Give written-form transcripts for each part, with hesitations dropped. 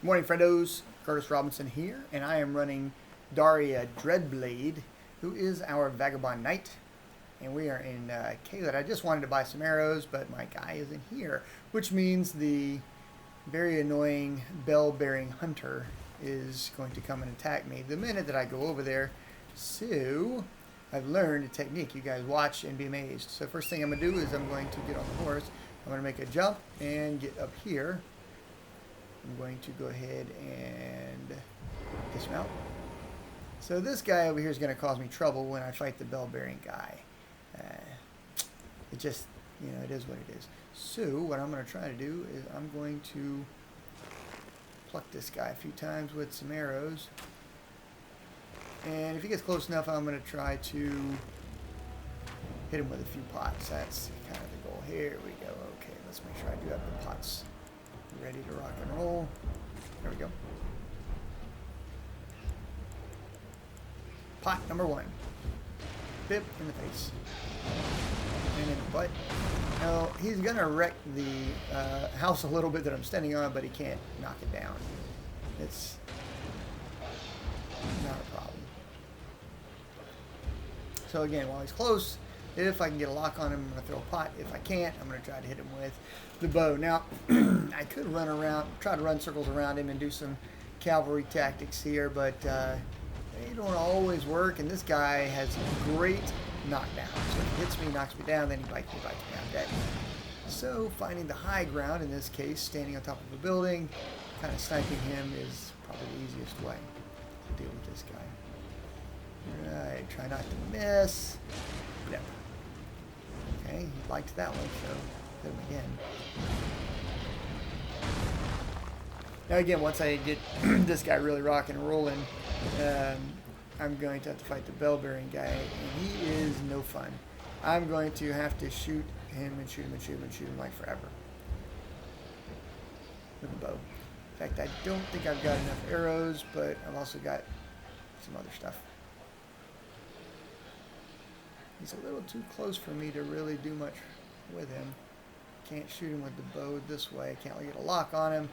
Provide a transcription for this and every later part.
Good morning, friendos. Curtis Robinson here, and I am running Darya Dreadblade, who is our Vagabond Knight. And we are in Caelid. I just wanted to buy some arrows, but my guy isn't here, which means the very annoying bell-bearing hunter is going to come and attack me the minute that I go over there. So I've learned a technique. You guys watch and be amazed. So first thing I'm going to do is I'm going to get on the horse. I'm going to make a jump and get up here. I'm going to go ahead and dismount. So this guy over here is going to cause me trouble when I fight the bell-bearing guy. It just, it is what it is. So what I'm going to try to do is I'm going to pluck this guy a few times with some arrows. And if he gets close enough, I'm going to try to hit him with a few pots. That's kind of the goal. Here we go. Okay, let's make sure I do have the pots ready to rock and roll. There we go. Pot number one. Bip in the face. And in the butt. Now, he's going to wreck the house a little bit that I'm standing on, but he can't knock it down. It's not a problem. So again, while he's close, if I can get a lock on him, I'm going to throw a pot. If I can't, I'm going to try to hit him with the bow. Now, I could run around, try to run circles around him and do some cavalry tactics here, but they don't always work, and this guy has great knockdown. So if he hits me, knocks me down, then he bites me, I'm dead. So finding the high ground, in this case, standing on top of a building, kind of sniping him is probably the easiest way to deal with this guy. Alright, try not to miss. Yep. Okay, he liked that one, so hit him again. Now again, once I get this guy really rocking and rolling, I'm going to have to fight the bell-bearing guy, and he is no fun. I'm going to have to shoot him and shoot him and shoot him and shoot him like forever with a bow. In fact, I don't think I've got enough arrows, but I've also got some other stuff. He's a little too close for me to really do much with him. Can't shoot him with the bow this way. Can't really get a lock on him.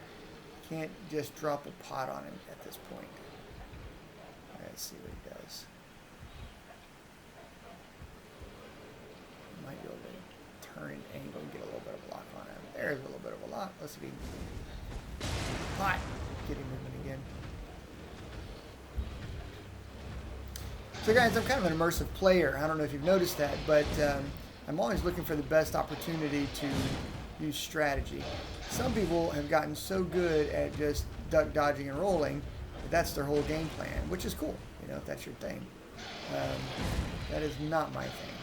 Can't just drop a pot on him at this point. Let's see what he does. Might be able to turn an angle and get a little bit of a lock on him. There's a little bit of a lock. Let's see if he can pot. Get him moving again. So guys, I'm kind of an immersive player. I don't know if you've noticed that, but I'm always looking for the best opportunity to use strategy. Some people have gotten so good at just duck, dodging, and rolling that that's their whole game plan, which is cool, if that's your thing. That is not my thing.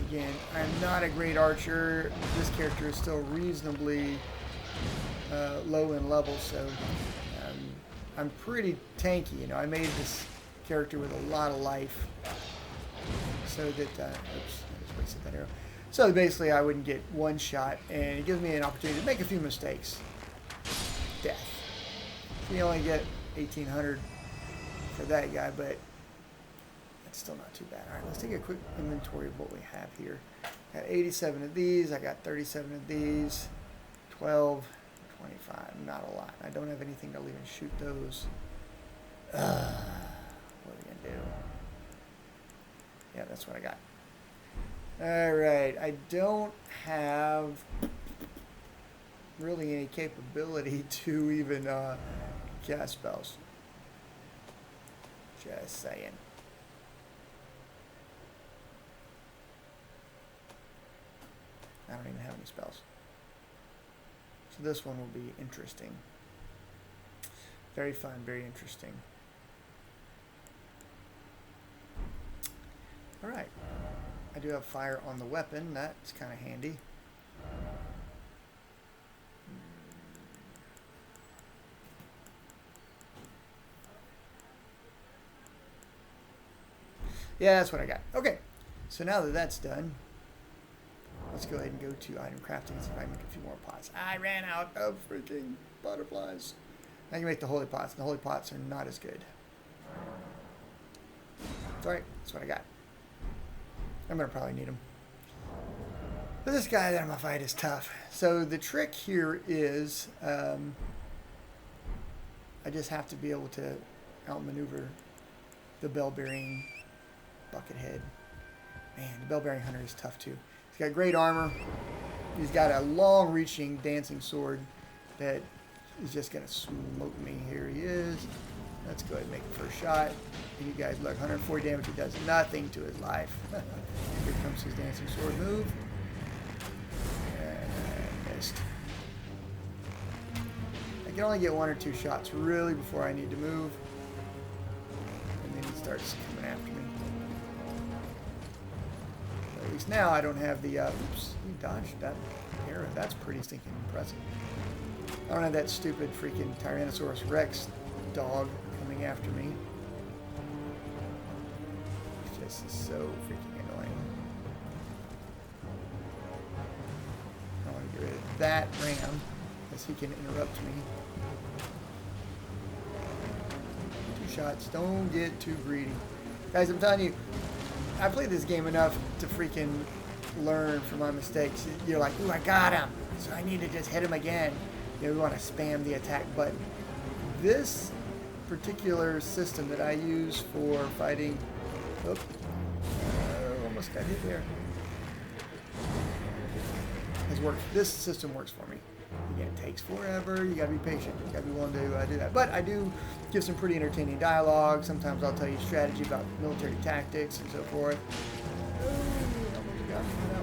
Again, I'm not a great archer. This character is still reasonably low in level, so I'm pretty tanky. I made this character with a lot of life so that oops, I just wasted that arrow. So basically I wouldn't get one shot, and it gives me an opportunity to make a few mistakes. Death. You only get 1,800 for that guy, but that's still not too bad. Alright, let's take a quick inventory of what we have here. I got 87 of these, I got 37 of these, 12, 25, not a lot. I don't have anything to even shoot those. What are we gonna do? Yeah, that's what I got. Alright, I don't have really any capability to even cast spells. Just saying. I don't even have any spells. So this one will be interesting. Very fun, very interesting. Alright. I do have fire on the weapon. That's kind of handy. Yeah, that's what I got. Okay. So now that that's done, let's go ahead and go to item crafting and see if I can make a few more pots. I ran out of freaking butterflies. I can make the holy pots. The holy pots are not as good. It's alright. That's what I got. I'm going to probably need them. But this guy that I'm gonna fight is tough. So the trick here is I just have to be able to outmaneuver the bell-bearing buckethead. Man, the bell-bearing hunter is tough too. He's got great armor. He's got a long-reaching dancing sword that is just gonna smoke me. Here he is. Let's go ahead and make the first shot. And you guys look, 140 damage. He does nothing to his life. Here comes his dancing sword move. And missed. I can only get 1 or 2 shots really before I need to move. And then he starts coming after me. But at least now I don't have the, oops, he dodged that arrow. That's pretty stinking impressive. I don't have that stupid freaking Tyrannosaurus Rex dog coming after me. It's just so freaking annoying. I want to get rid of that ram, because he can interrupt me. 2 shots. Don't get too greedy. Guys, I'm telling you, I played this game enough to freaking learn from my mistakes. You're like, ooh, I got him, so I need to just hit him again. You know, we want to spam the attack button. This particular system that I use for fighting, almost got hit there, has worked. This system works for me. Again, it takes forever. You gotta be patient. You gotta be willing to do that. But I do give some pretty entertaining dialogue. Sometimes I'll tell you strategy about military tactics and so forth.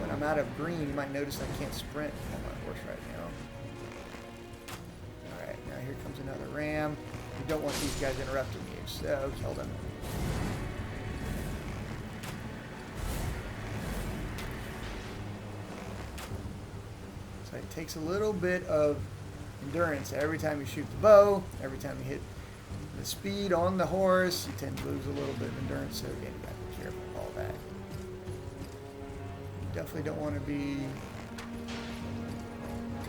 When I'm out of green, you might notice I can't sprint on my horse right now. Alright, now here comes another ram. You don't want these guys interrupting you, so kill them. So it takes a little bit of endurance every time you shoot the bow, every time you hit the speed on the horse, you tend to lose a little bit of endurance, so again, you gotta be careful of all that. You definitely don't want to be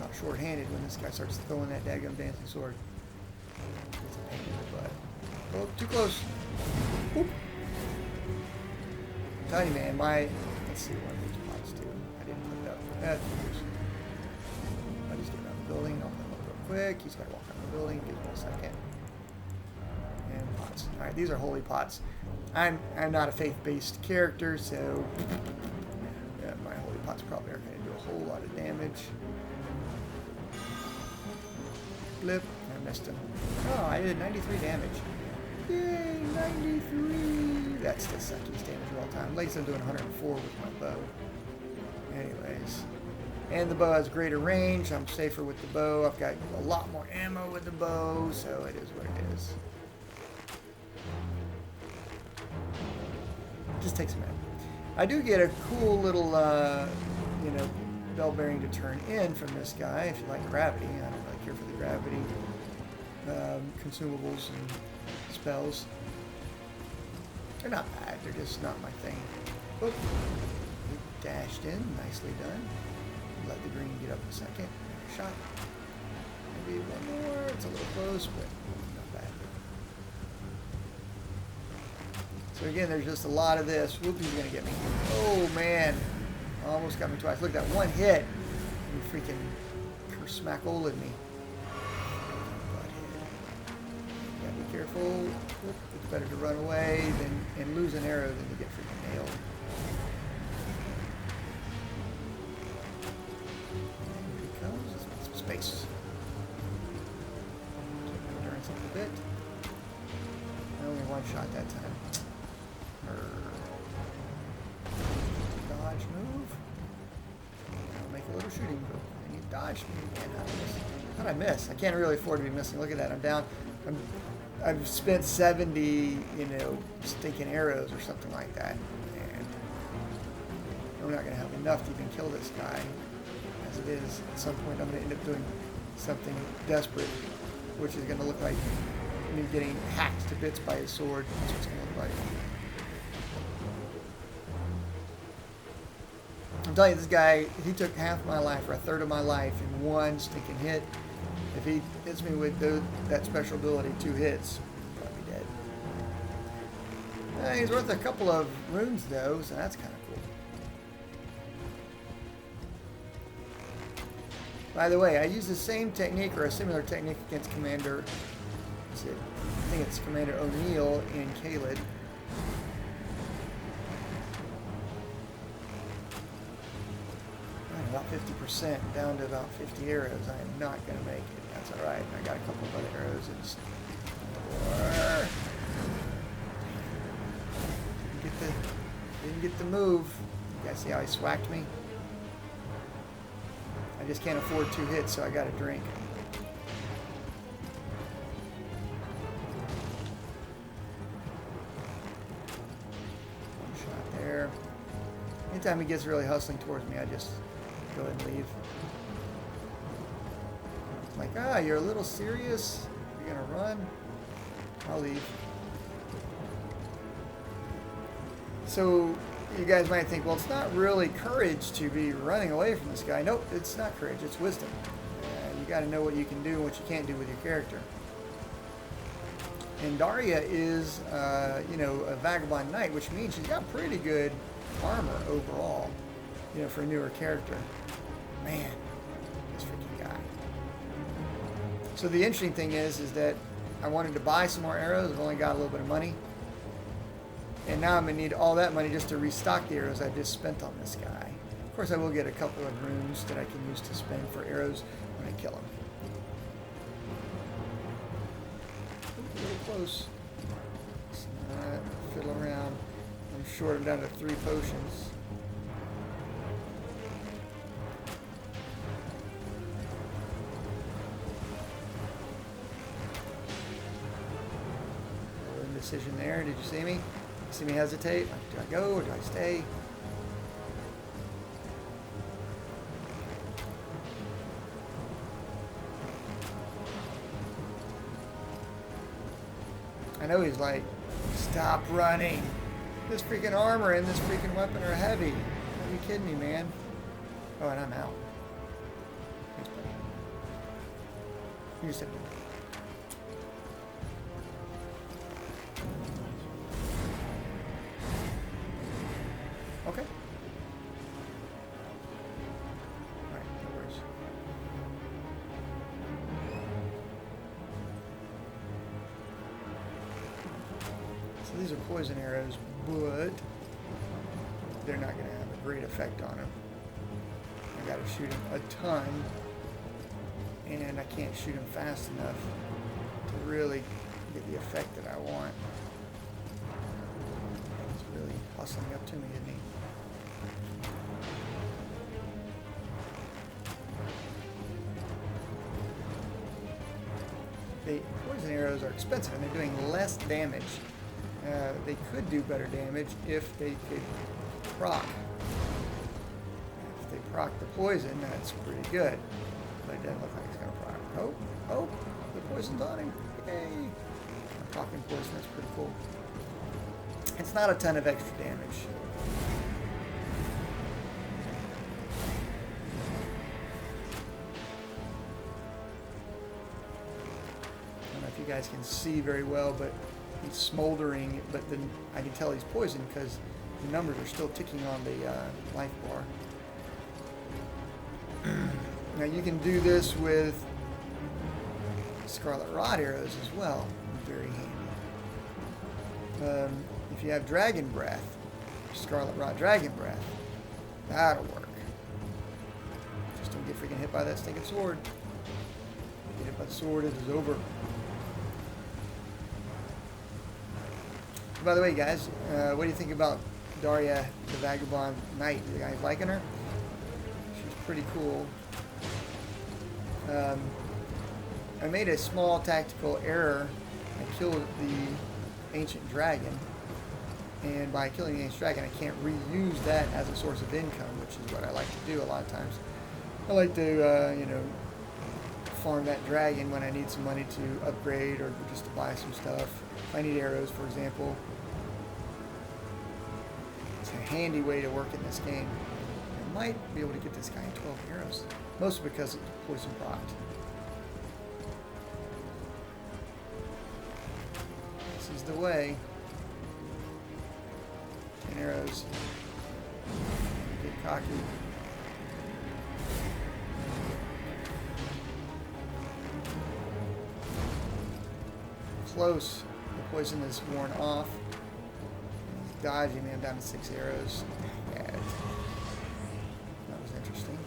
caught short-handed when this guy starts throwing that daggum dancing sword. It's a pain in the butt. Oh, too close. Oop. I'm telling you, man, let's see what these pots do. I didn't put it up. I'll just get around the building. I'll put him up real quick. He's got to walk around the building. Give me a second. And pots. All right, these are holy pots. I'm not a faith-based character, so yeah, my holy pots probably aren't going to do a whole lot of damage. Flip. I missed him. Oh, I did 93 damage. Yay, 93. That's the suckiest damage of all time. Latest I'm doing 104 with my bow. Anyways. And the bow has greater range. I'm safer with the bow. I've got a lot more ammo with the bow, so it is what it is. Just takes a minute. I do get a cool little, bell bearing to turn in from this guy if you like gravity. I don't really care for the gravity consumables and spells. They're not bad. They're just not my thing. Oh, he dashed in. Nicely done. Let the green get up a second. Shot. Maybe one more. It's a little close, but not bad. So again, there's just a lot of this. Whoop, he's going to get me. Oh, man. Almost got me twice. Look at that one hit. You freaking smack-oled me. You gotta be careful. It's better to run away and lose an arrow than to get freaking nailed. And here he comes. Let's make some space. Take my endurance up a bit. I only one shot that time. Dodge move. I'll make a little shooting move. And he dodged me again. How'd I miss? I can't really afford to be missing. Look at that. I'm down. I've spent 70, stinking arrows or something like that. And I'm not going to have enough to even kill this guy. As it is, at some point I'm going to end up doing something desperate, which is going to look like me getting hacked to bits by his sword. That's what it's going to look like. I'm telling you, this guy, he took half my life, or a third of my life, in one stinking hit. If he hits me with that special ability, 2 hits, I'm probably dead. He's worth a couple of runes, though, so that's kind of By the way, I use the same technique or a similar technique against Commander. I think it's Commander O'Neill in Caelid. I'm about 50% down to about 50 arrows. I am not going to make it. That's all right. I got a couple of other arrows. Didn't get the move. You guys see how he swacked me? I just can't afford 2 hits, so I got to drink. One shot there. Anytime he gets really hustling towards me, I just go ahead and leave. It's like, you're a little serious? You're gonna run? I'll leave. So you guys might think, well, it's not really courage to be running away from this guy. Nope, it's not courage, it's wisdom. You got to know what you can do and what you can't do with your character. And Darya is, a vagabond knight, which means she's got pretty good armor overall, for a newer character. Man, this freaking guy. So the interesting thing is that I wanted to buy some more arrows. I've only got a little bit of money. And now I'm going to need all that money just to restock the arrows I just spent on this guy. Of course, I will get a couple of runes that I can use to spend for arrows when I kill him. Ooh, a little close. Let's not fiddle around. I'm short. I'm down to 3 potions. Indecision there. Did you see me? See me hesitate? Do I go or do I stay? I know he's like, stop running. This freaking armor and this freaking weapon are heavy. Are you kidding me, man? Oh, and I'm out. Thanks, buddy. You just have to. Okay. Alright, no worries. So these are poison arrows, but they're not going to have a great effect on him. I got to shoot him a ton, and I can't shoot him fast enough to really get the effect that I want. He's really hustling up to me, isn't he? The poison arrows are expensive and they're doing less damage. They could do better damage if they could proc. If they proc the poison, that's pretty good. But it doesn't look like it's going to proc. Oh, the poison's on him. Yay! I'm procking poison, that's pretty cool. It's not a ton of extra damage. You guys can see very well, but he's smoldering, but then I can tell he's poisoned because the numbers are still ticking on the life bar. Now you can do this with Scarlet Rod arrows as well. Very handy. If you have Dragon Breath, Scarlet Rod Dragon Breath, that'll work. Just don't get freaking hit by that stinking sword. Get hit by the sword, it is over. By the way, guys, what do you think about Darya, the Vagabond Knight? You guys liking her? She's pretty cool. I made a small tactical error. I killed the Ancient Dragon. And by killing the Ancient Dragon, I can't reuse that as a source of income, which is what I like to do a lot of times. I like to, farm that dragon when I need some money to upgrade or just to buy some stuff. If I need arrows, for example. It's a handy way to work in this game. I might be able to get this guy 12 arrows. Mostly because it's poison procced. This is the way. 10 arrows. Get cocky. close. The poison is worn off. He's dodging me. I'm down to 6 arrows. Yeah, that was interesting.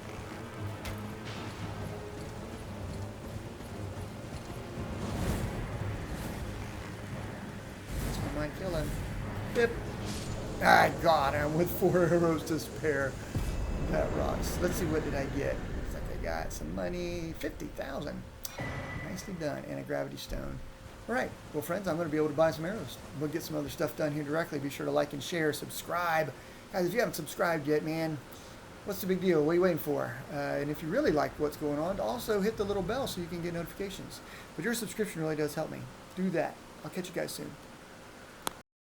This one might kill him. Yep. Ah, God, I'm with 4 arrows to spare. That rocks. Let's see, what did I get? Looks like I got some money. 50,000. Nicely done. And a gravity stone. All right. Well, friends, I'm going to be able to buy some arrows. We'll get some other stuff done here directly. Be sure to like and share. Subscribe. Guys, if you haven't subscribed yet, man, what's the big deal? What are you waiting for? And if you really like what's going on, also hit the little bell so you can get notifications. But your subscription really does help me. Do that. I'll catch you guys soon.